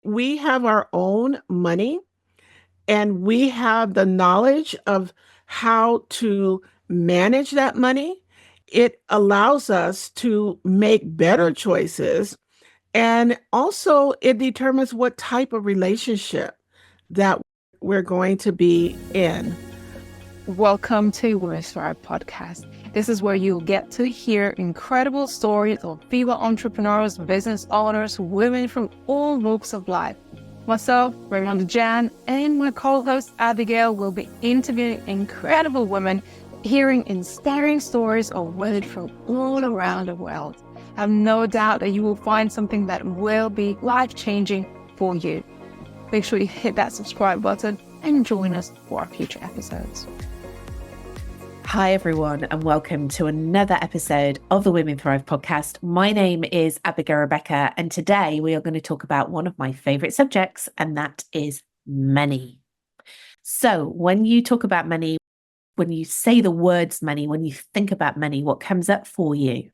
we have our own money and we have the knowledge of how to manage that money, it allows us to make better choices. And also, it determines what type of relationship that we're going to be in. Welcome to Women's Thrive podcast. This is where you'll get to hear incredible stories of female entrepreneurs, business owners, women from all walks of life. Myself, Raymond Jan, and my co-host Abigail will be interviewing incredible women, hearing inspiring stories of women from all around the world. I have no doubt that you will find something that will be life-changing for you. Make sure you hit that subscribe button and join us for our future episodes. Hi, everyone, and welcome to another episode of the Women Thrive podcast. My name is Abigail Rebecca, and today we are going to talk about one of my favorite subjects, and that is money. So when you talk about money, when you say the words money, when you think about money, what comes up for you?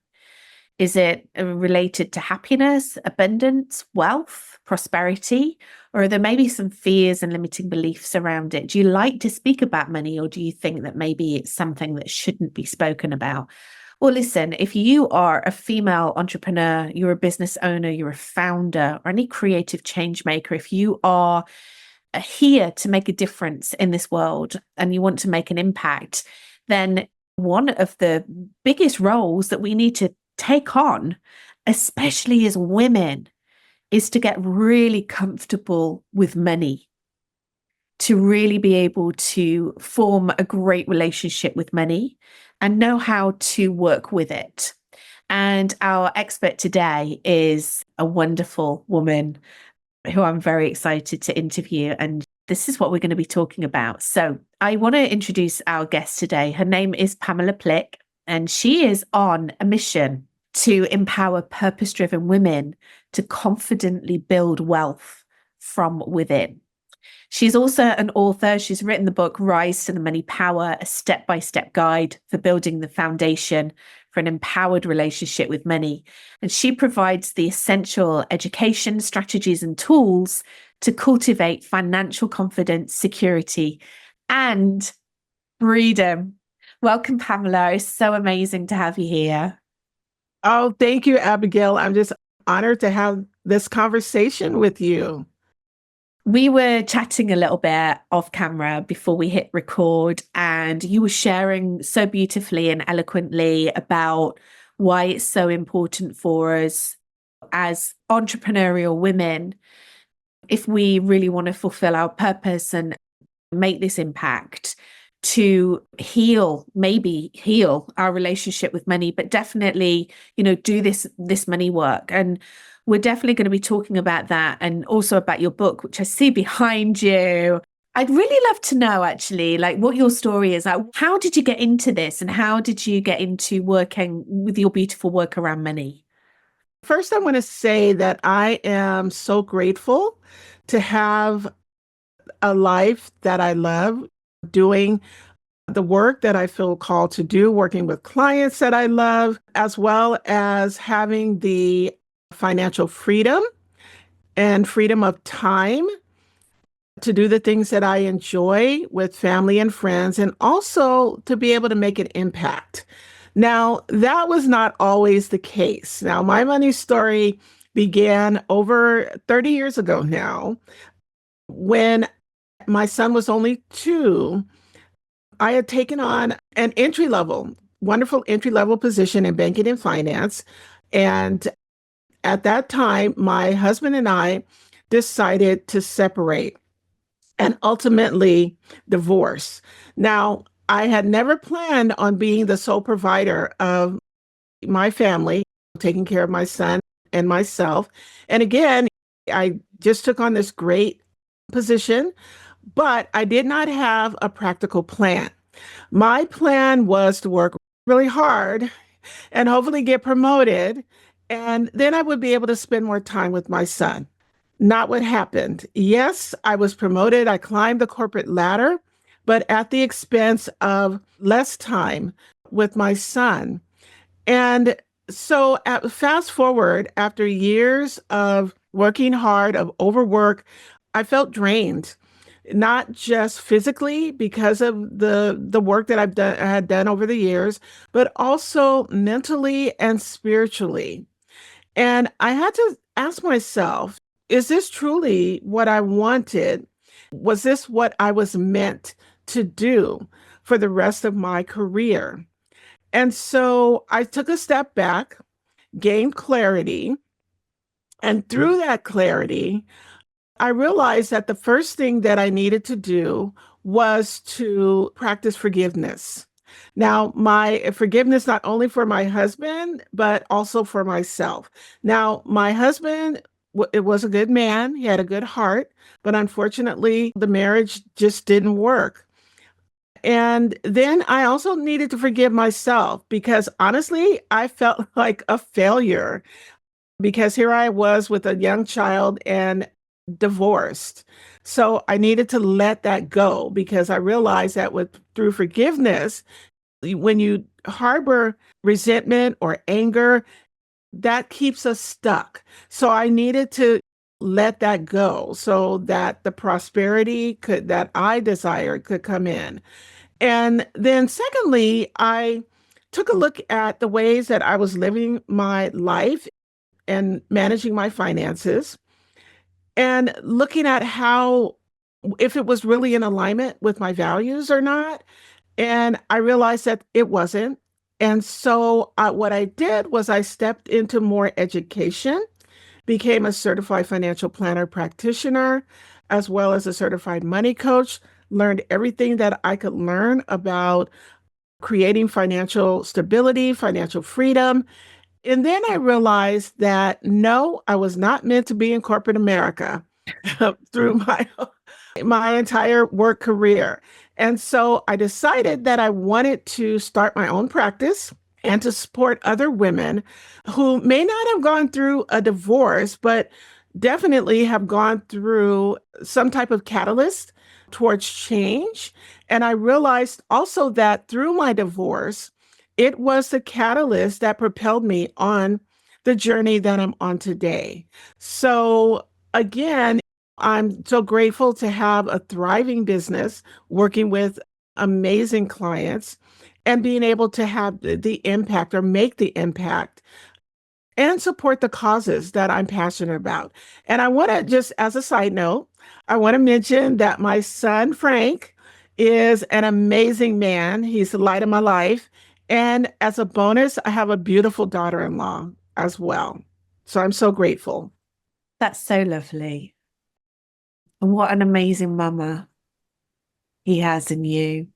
Is it related to happiness, abundance, wealth, prosperity? Or are there maybe some fears and limiting beliefs around it? Do you like to speak about money, or do you think that maybe it's something that shouldn't be spoken about? Well, listen, if you are a female entrepreneur, you're a business owner, you're a founder, or any creative change maker, if you are here to make a difference in this world and you want to make an impact, then one of the biggest roles that we need to take on, especially as women, is to get really comfortable with money, to really be able to form a great relationship with money and know how to work with it. And our expert today is a wonderful woman who I'm very excited to interview. And this is what we're going to be talking about. So I want to introduce our guest today. Her name is Pamela Plick, and she is on a mission to empower purpose-driven women to confidently build wealth from within. She's also an author. She's written the book Rise to the Money Power, a step-by-step guide for building the foundation for an empowered relationship with money. And she provides the essential education, strategies, and tools to cultivate financial confidence, security, and freedom. Welcome, Pamela. It's so amazing to have you here. Oh, thank you, Abigail. I'm just honored to have this conversation with you. We were chatting a little bit off camera before we hit record, and you were sharing so beautifully and eloquently about why it's so important for us as entrepreneurial women, if we really want to fulfill our purpose and make this impact, to maybe heal our relationship with money, but definitely, do this money work. And we're definitely going to be talking about that, and also about your book, which I see behind you. I'd really love to know, actually, like what your story is. Like, how did you get into this, and how did you get into working with your beautiful work around money? First, I want to say that I am so grateful to have a life that I love, doing the work that I feel called to do, working with clients that I love, as well as having the financial freedom and freedom of time to do the things that I enjoy with family and friends, and also to be able to make an impact. Now, that was not always the case. Now, my money story began over 30 years ago now, when my son was only 2. I had taken on an wonderful entry level position in banking and finance. And at that time, my husband and I decided to separate and ultimately divorce. Now, I had never planned on being the sole provider of my family, taking care of my son and myself. And again, I just took on this great position, but I did not have a practical plan. My plan was to work really hard and hopefully get promoted, and then I would be able to spend more time with my son. Not what happened. Yes, I was promoted. I climbed the corporate ladder, but at the expense of less time with my son. And so fast forward, after years of working hard, of overwork. I felt drained, not just physically because of the work that I had done over the years, but also mentally and spiritually. And I had to ask myself, is this truly what I wanted? Was this what I was meant to do for the rest of my career? And so I took a step back, gained clarity, and through that clarity, I realized that the first thing that I needed to do was to practice forgiveness. Now, my forgiveness not only for my husband, but also for myself. Now, my husband, it was a good man. He had a good heart, but unfortunately, the marriage just didn't work. And then I also needed to forgive myself because honestly, I felt like a failure because here I was with a young child and divorced. So I needed to let that go because I realized that with through forgiveness, when you harbor resentment or anger, that keeps us stuck. So I needed to let that go so that the prosperity could that I desired could come in. And then secondly, I took a look at the ways that I was living my life and managing my finances and looking at how if it was really in alignment with my values or not. And I realized that it wasn't. And so what I did was I stepped into more education, became a certified financial planner practitioner, as well as a certified money coach, learned everything that I could learn about creating financial stability, financial freedom, and then I realized that no, I was not meant to be in corporate America through my entire work career. And so I decided that I wanted to start my own practice and to support other women who may not have gone through a divorce, but definitely have gone through some type of catalyst towards change. And I realized also that through my divorce, it was the catalyst that propelled me on the journey that I'm on today. So, again, I'm so grateful to have a thriving business working with amazing clients and being able to have the impact or make the impact and support the causes that I'm passionate about. And I want to just, as a side note, I want to mention that my son, Frank, is an amazing man. He's the light of my life. And as a bonus, I have a beautiful daughter in law as well. So I'm so grateful. That's so lovely. And what an amazing mama he has in you.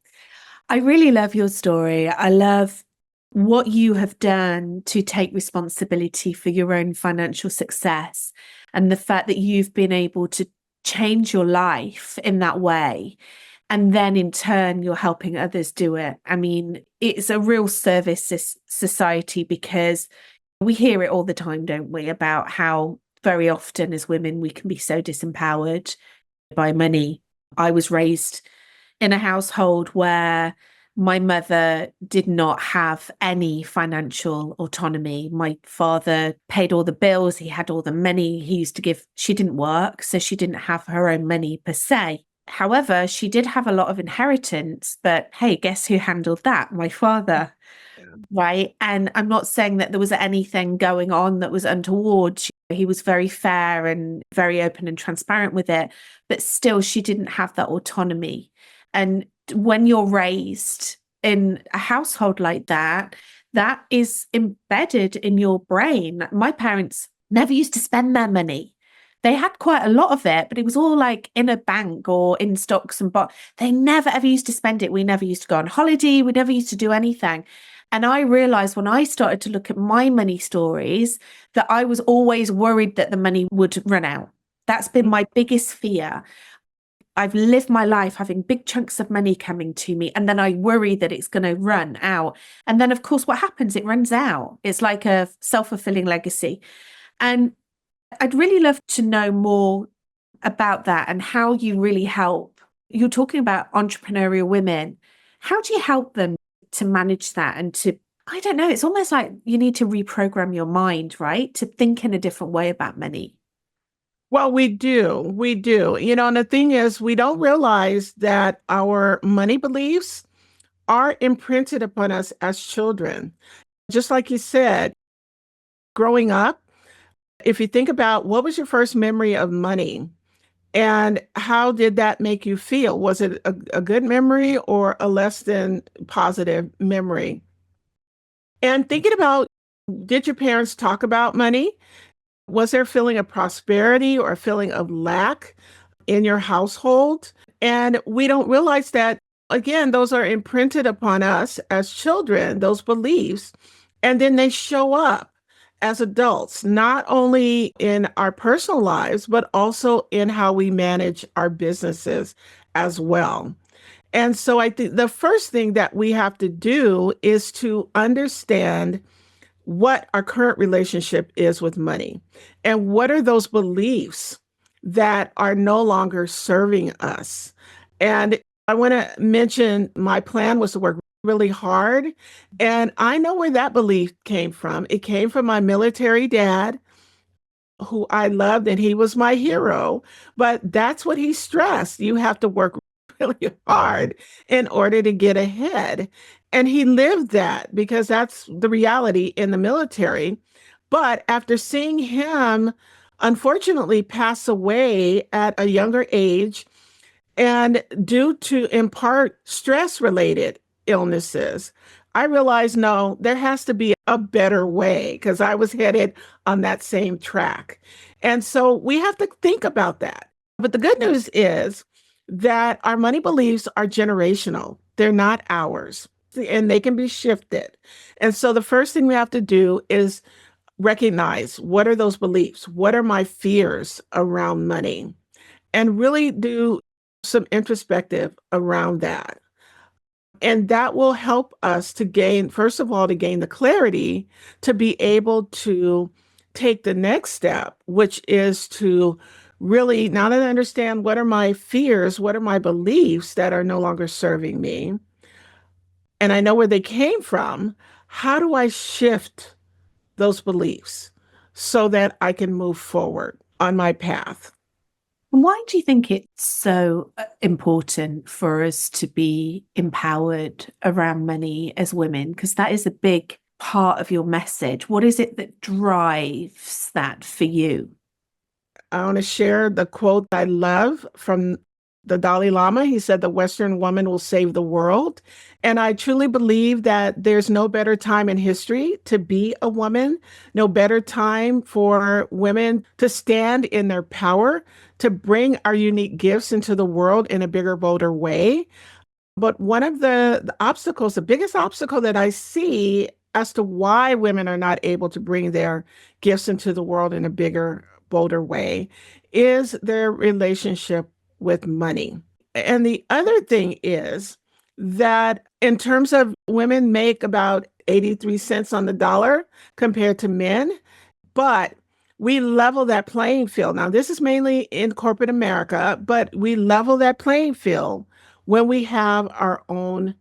I really love your story. I love what you have done to take responsibility for your own financial success and the fact that you've been able to change your life in that way. And then in turn, you're helping others do it. I mean, it's a real service society because we hear it all the time, don't we, about how very often as women, we can be so disempowered by money. I was raised in a household where my mother did not have any financial autonomy. My father paid all the bills. He had all the money he used to give. She didn't work, so she didn't have her own money per se. However, she did have a lot of inheritance, but hey, guess who handled that? My father. Yeah. Right. And I'm not saying that there was anything going on that was untoward. He was very fair and very open and transparent with it, but still, she didn't have that autonomy. And when you're raised in a household like that, that is embedded in your brain. My parents never used to spend their money. They had quite a lot of it, but it was all like in a bank or in stocks and bonds. They never ever used to spend it. We never used to go on holiday. We never used to do anything. And I realized when I started to look at my money stories that I was always worried that the money would run out. That's been my biggest fear. I've lived my life having big chunks of money coming to me, and then I worry that it's going to run out. And then, of course, what happens? It runs out. It's like a self-fulfilling legacy. And I'd really love to know more about that and how you really help. You're talking about entrepreneurial women. How do you help them to manage that and to, I don't know, it's almost like you need to reprogram your mind, right? To think in a different way about money. Well, we do. We do. And the thing is, we don't realize that our money beliefs are imprinted upon us as children. Just like you said, growing up, if you think about what was your first memory of money and how did that make you feel? Was it a good memory or a less than positive memory? And thinking about, did your parents talk about money? Was there a feeling of prosperity or a feeling of lack in your household? And we don't realize that, again, those are imprinted upon us as children, those beliefs, and then they show up as adults, not only in our personal lives, but also in how we manage our businesses as well. And so I think the first thing that we have to do is to understand what our current relationship is with money and what are those beliefs that are no longer serving us. And I want to mention my plan was to work really hard. And I know where that belief came from. It came from my military dad, who I loved, and he was my hero. But that's what he stressed. You have to work really hard in order to get ahead. And he lived that because that's the reality in the military. But after seeing him, unfortunately, pass away at a younger age, and due to, in part, stress related illnesses, I realized no, there has to be a better way because I was headed on that same track. And so we have to think about that. But the good news is that our money beliefs are generational, they're not ours, and they can be shifted. And so the first thing we have to do is recognize what are those beliefs? What are my fears around money? And really do some introspective around that. And that will help us to gain, first of all, to gain the clarity to be able to take the next step, which is to really now that I understand what are my fears, what are my beliefs that are no longer serving me, and I know where they came from, how do I shift those beliefs so that I can move forward on my path? Why do you think it's so important for us to be empowered around money as women? Because that is a big part of your message. What is it that drives that for you? I want to share the quote I love from the Dalai Lama. He said, "The Western woman will save the world." And I truly believe that there's no better time in history to be a woman, no better time for women to stand in their power, to bring our unique gifts into the world in a bigger, bolder way. But one of the obstacles, the biggest obstacle that I see as to why women are not able to bring their gifts into the world in a bigger, bolder way is their relationship with money. And the other thing is that in terms of women make about 83 cents on the dollar compared to men, but we level that playing field. Now, this is mainly in corporate America, but we level that playing field when we have our own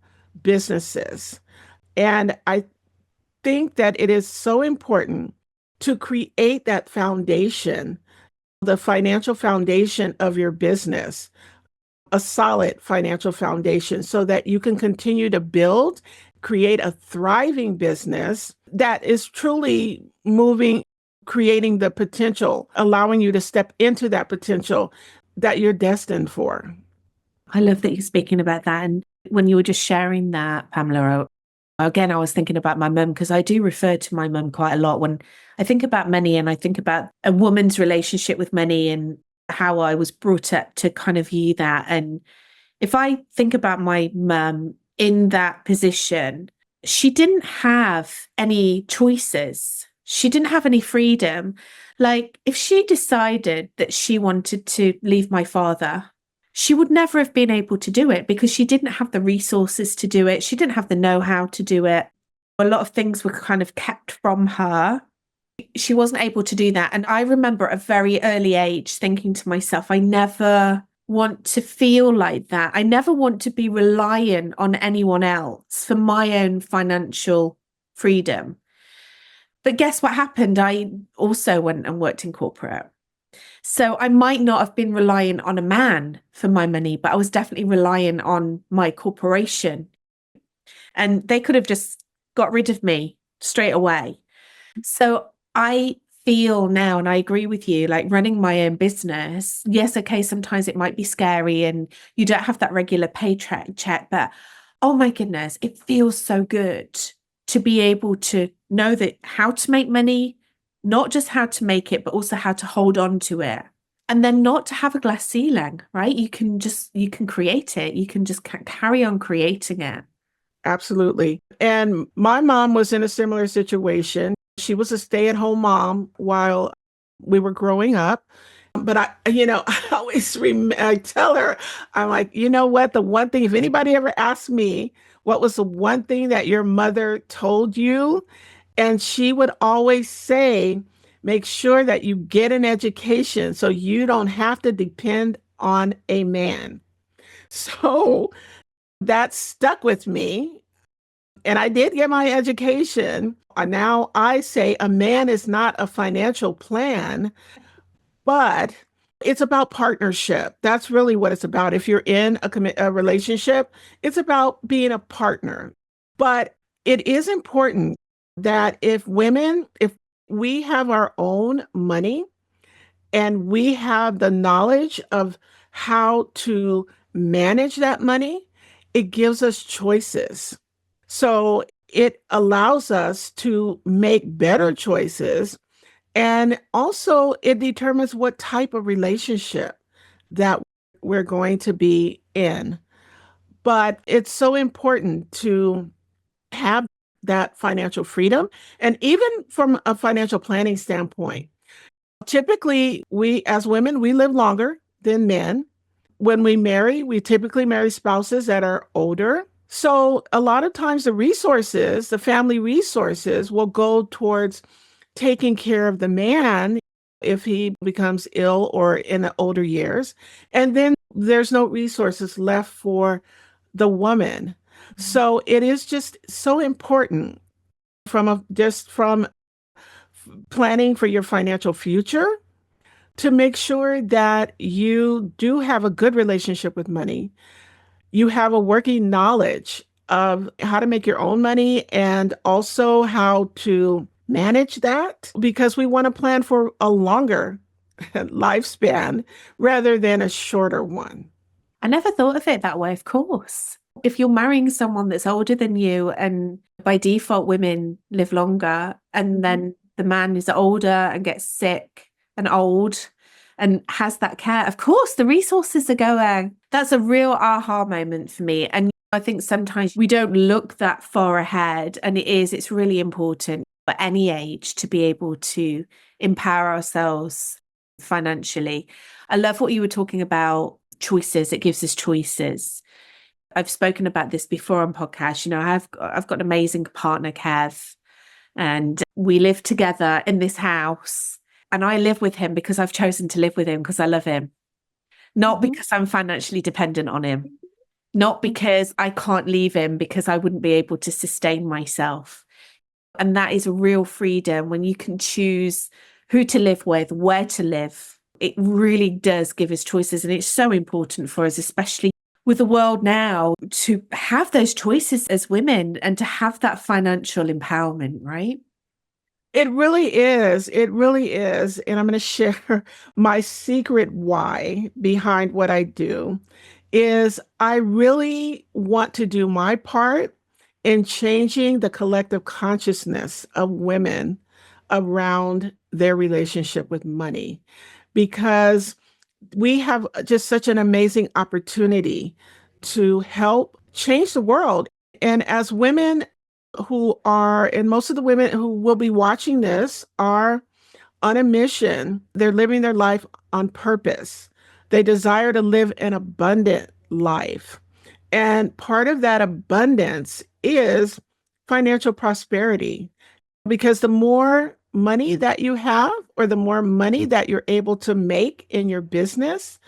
businesses. And I think that it is so important to create that foundation, the financial foundation of your business, a solid financial foundation so that you can continue to build, create a thriving business that is truly moving, creating the potential, allowing you to step into that potential that you're destined for. I love that you're speaking about that. And when you were just sharing that, Pamela, again, I was thinking about my mum because I do refer to my mum quite a lot when I think about money and I think about a woman's relationship with money and how I was brought up to kind of view that. And if I think about my mum in that position, she didn't have any choices. She didn't have any freedom. Like if she decided that she wanted to leave my father, she would never have been able to do it because she didn't have the resources to do it. She didn't have the know-how to do it. A lot of things were kind of kept from her. She wasn't able to do that. And I remember at a very early age thinking to myself, I never want to feel like that. I never want to be reliant on anyone else for my own financial freedom. But guess what happened? I also went and worked in corporate. So I might not have been reliant on a man for my money, but I was definitely reliant on my corporation. And they could have just got rid of me straight away. So I feel now, and I agree with you, like running my own business. Yes, okay, sometimes it might be scary and you don't have that regular paycheck check, but oh my goodness, it feels so good to be able to know that how to make money, not just how to make it, but also how to hold on to it. And then not to have a glass ceiling, right? You can create it. You can just carry on creating it. Absolutely. And my mom was in a similar situation. She was a stay-at-home mom while we were growing up. But I always I tell her, I'm like, you know what? The one thing, if anybody ever asks me, what was the one thing that your mother told you? And she would always say, make sure that you get an education so you don't have to depend on a man. So that stuck with me. And I did get my education. Now I say a man is not a financial plan, but it's about partnership. That's really what it's about. If you're in a relationship, it's about being a partner. But it is important that if we have our own money and we have the knowledge of how to manage that money, it gives us choices. So it allows us to make better choices. And also, it determines what type of relationship that we're going to be in. But it's so important to have that financial freedom. And even from a financial planning standpoint, typically, we as women, we live longer than men. When we marry, we typically marry spouses that are older. So a lot of times the family resources will go towards taking care of the man if he becomes ill or in the older years. And then there's no resources left for the woman. So it is just so important from planning for your financial future to make sure that you do have a good relationship with money. You have a working knowledge of how to make your own money and also how to manage that because we want to plan for a longer lifespan rather than a shorter one. I never thought of it that way, of course. If you're marrying someone that's older than you, and by default, women live longer, and then the man is older and gets sick and old and has that care, of course, the resources are going. That's a real aha moment for me. And I think sometimes we don't look that far ahead. And it's really important at any age to be able to empower ourselves financially. I love what you were talking about choices. It gives us choices. I've spoken about this before on podcasts. I've got an amazing partner, Kev, and we live together in this house. And I live with him because I've chosen to live with him because I love him, not because I'm financially dependent on him, not because I can't leave him because I wouldn't be able to sustain myself. And that is a real freedom when you can choose who to live with, where to live. It really does give us choices. And it's so important for us, especially with the world now, to have those choices as women and to have that financial empowerment, right? It really is. It really is. And I'm going to share my secret why behind what I do is I really want to do my part in changing the collective consciousness of women around their relationship with money because we have just such an amazing opportunity to help change the world. And as women and most of the women who will be watching this are on a mission. They're living their life on purpose. They desire to live an abundant life. And part of that abundance is financial prosperity. Because the more money that you have, or the more money that you're able to make in your business,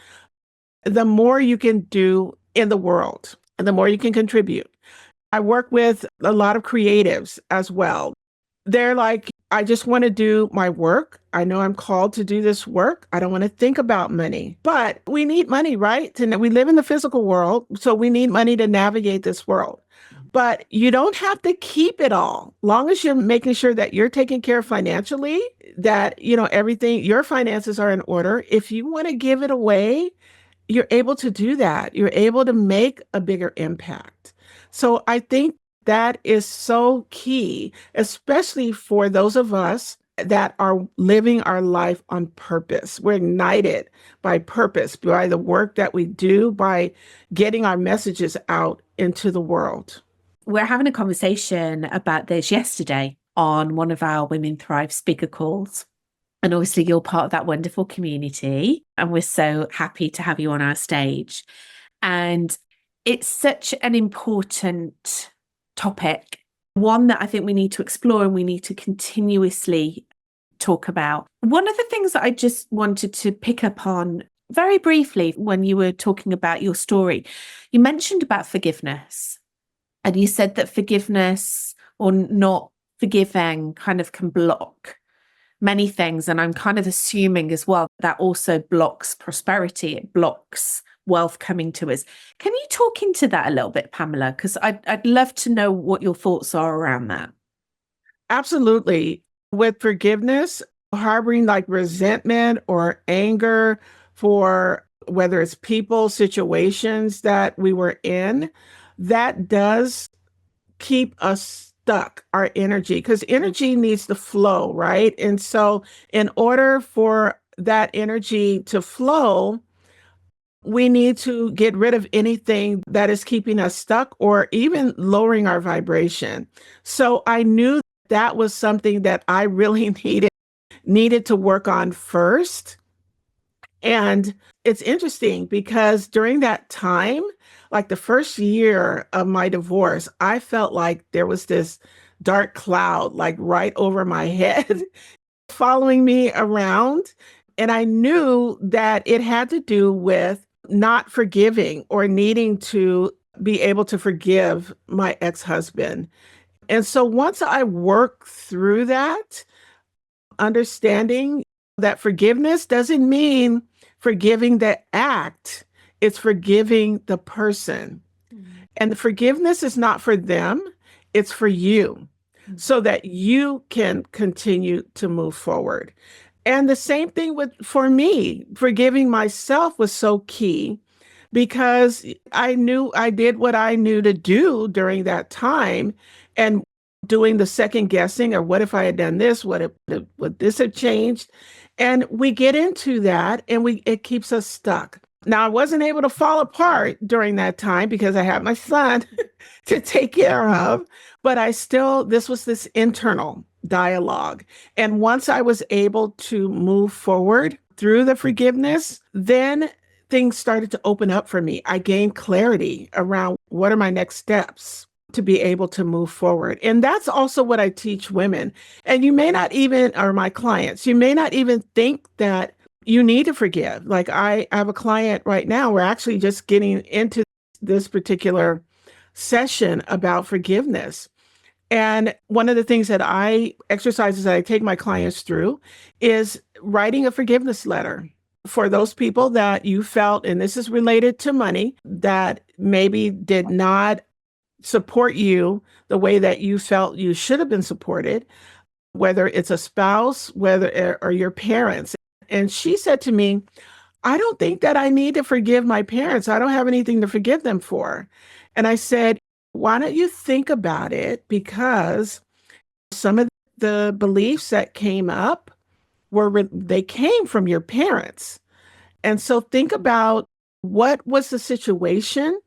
the more you can do in the world and the more you can contribute. I work with a lot of creatives as well. They're like, I just want to do my work. I know I'm called to do this work. I don't want to think about money, but we need money, right? We live in the physical world, so we need money to navigate this world. But you don't have to keep it all. Long as you're making sure that you're taken care of financially, that, everything, your finances are in order. If you want to give it away, you're able to do that. You're able to make a bigger impact. So I think that is so key, especially for those of us that are living our life on purpose. We're ignited by purpose, by the work that we do, by getting our messages out into the world. We're having a conversation about this yesterday on one of our Women Thrive speaker calls. And obviously, you're part of that wonderful community. And we're so happy to have you on our stage. And it's such an important topic, one that I think we need to explore and we need to continuously talk about. One of the things that I just wanted to pick up on very briefly when you were talking about your story, you mentioned about forgiveness. And you said that forgiveness or not forgiving kind of can block many things. And I'm kind of assuming as well that also blocks prosperity. It blocks wealth coming to us. Can you talk into that a little bit, Pamela? Because I'd love to know what your thoughts are around that. Absolutely. With forgiveness, harboring like resentment or anger for whether it's people, situations that we were in, that does keep us stuck, our energy, because energy needs to flow, right? And so, in order for that energy to flow, we need to get rid of anything that is keeping us stuck or even lowering our vibration. So, I knew that was something that I really needed to work on first. And it's interesting because during that time, like the first year of my divorce, I felt like there was this dark cloud like right over my head following me around. And I knew that it had to do with not forgiving or needing to be able to forgive my ex-husband. And so once I worked through that, understanding that forgiveness doesn't mean forgiving the act, it's forgiving the person. And the forgiveness is not for them, it's for you, so that you can continue to move forward. And the same thing for me, forgiving myself was so key because I knew I did what I knew to do during that time. And doing the second guessing, or what if I had done this? Would this have changed? And we get into that and it keeps us stuck. Now, I wasn't able to fall apart during that time because I had my son to take care of, but this was this internal dialogue. And once I was able to move forward through the forgiveness, then things started to open up for me. I gained clarity around what are my next steps to be able to move forward. And that's also what I teach women. And you may not even, or my clients, you may not even think that you need to forgive. Like I have a client right now, we're actually just getting into this particular session about forgiveness. And one of the things exercises that I take my clients through is writing a forgiveness letter for those people that you felt, and this is related to money, that maybe did not support you the way that you felt you should have been supported, whether it's a spouse, or your parents. And she said to me, I don't think that I need to forgive my parents. I don't have anything to forgive them for. And I said, why don't you think about it? Because some of the beliefs that came up they came from your parents. And so think about what was the situation?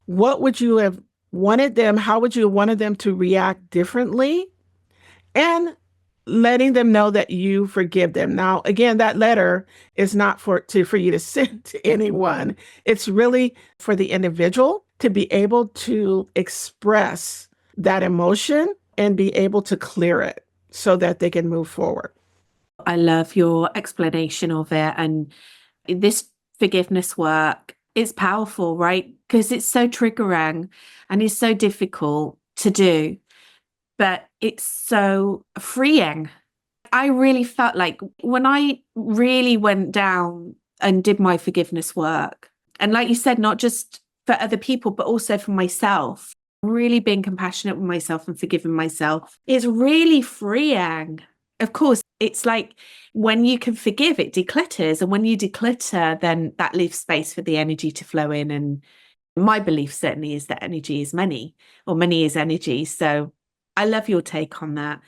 What would you have wanted them? How would you have wanted them to react differently? And letting them know that you forgive them. Now, again, that letter is not for you to send to anyone. It's really for the individual to be able to express that emotion and be able to clear it so that they can move forward. I love your explanation of it. And this forgiveness work is powerful, right? Because it's so triggering and it's so difficult to do, but it's so freeing I really felt like when I really went down and did my forgiveness work, and like you said, not just for other people, but also for myself, really being compassionate with myself and forgiving myself, it's really freeing. Of course, it's like when you can forgive, it declutters. And when you declutter, then that leaves space for the energy to flow in. And my belief certainly is that energy is money, or money is energy. So I love your take on that.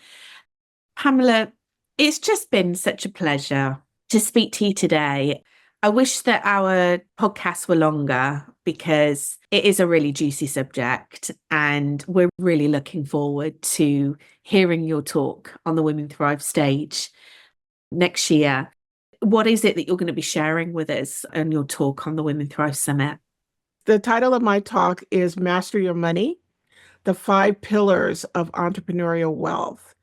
Pamela, it's just been such a pleasure to speak to you today. I wish that our podcasts were longer because it is a really juicy subject, and we're really looking forward to hearing your talk on the Women Thrive stage next year. What is it that you're going to be sharing with us on your talk on the Women Thrive Summit? The title of my talk is Master Your Money, the 5 Pillars of Entrepreneurial Wealth.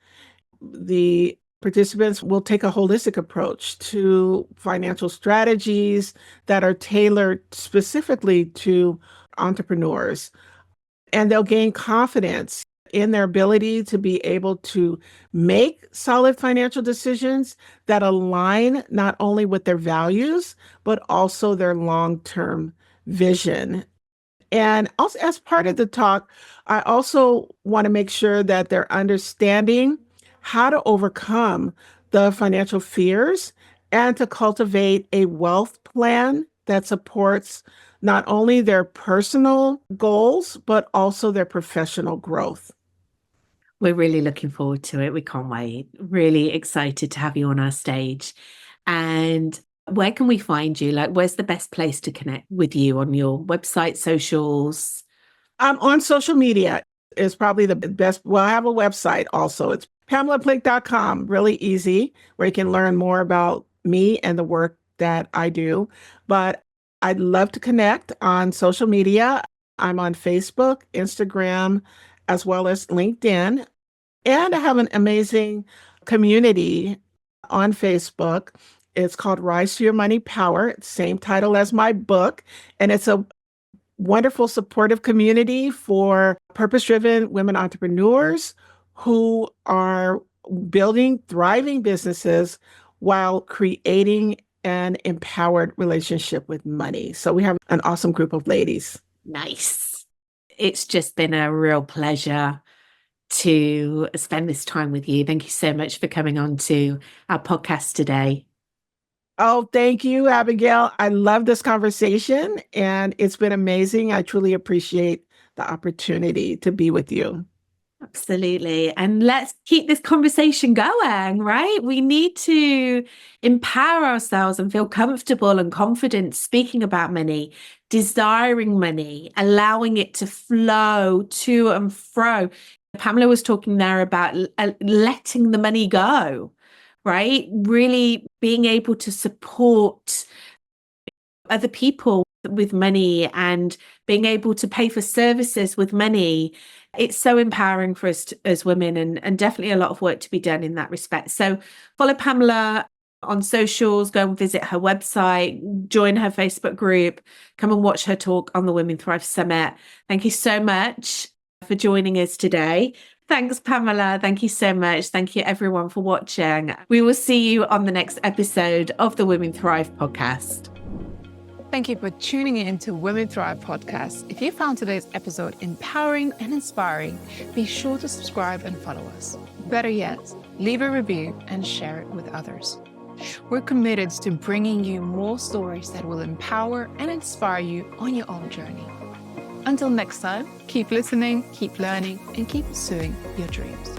The participants will take a holistic approach to financial strategies that are tailored specifically to entrepreneurs, and they'll gain confidence in their ability to be able to make solid financial decisions that align not only with their values, but also their long-term vision. And also, as part of the talk, I also want to make sure that they're understanding how to overcome the financial fears and to cultivate a wealth plan that supports not only their personal goals, but also their professional growth. We're really looking forward to it. We can't wait. Really excited to have you on our stage. And where can we find you? Like, where's the best place to connect with you? On your website, socials? On social media is probably the best. Well, I have a website also. It's PamelaPlick.com, really easy, where you can learn more about me and the work that I do. But I'd love to connect on social media. I'm on Facebook, Instagram, as well as LinkedIn. And I have an amazing community on Facebook. It's called Rise to Your Money Power, same title as my book. And it's a wonderful supportive community for purpose-driven women entrepreneurs who are building thriving businesses while creating an empowered relationship with money. So we have an awesome group of ladies. Nice. It's just been a real pleasure to spend this time with you. Thank you so much for coming on to our podcast today. Oh, thank you, Abigail. I love this conversation and it's been amazing. I truly appreciate the opportunity to be with you. Absolutely. And let's keep this conversation going, right? We need to empower ourselves and feel comfortable and confident speaking about money, desiring money, allowing it to flow to and fro. Pamela was talking there about letting the money go, right? Really being able to support other people with money and being able to pay for services with money. It's so empowering for us as women, and definitely a lot of work to be done in that respect. So follow Pamela on socials, go and visit her website, join her Facebook group, come and watch her talk on the Women Thrive Summit. Thank you so much for joining us today. Thanks, Pamela. Thank you so much. Thank you, everyone, for watching. We will see you on the next episode of the Women Thrive podcast. Thank you for tuning in to Women Thrive podcast. If you found today's episode empowering and inspiring, be sure to subscribe and follow us. Better yet, leave a review and share it with others. We're committed to bringing you more stories that will empower and inspire you on your own journey. Until next time, keep listening, keep learning, and keep pursuing your dreams.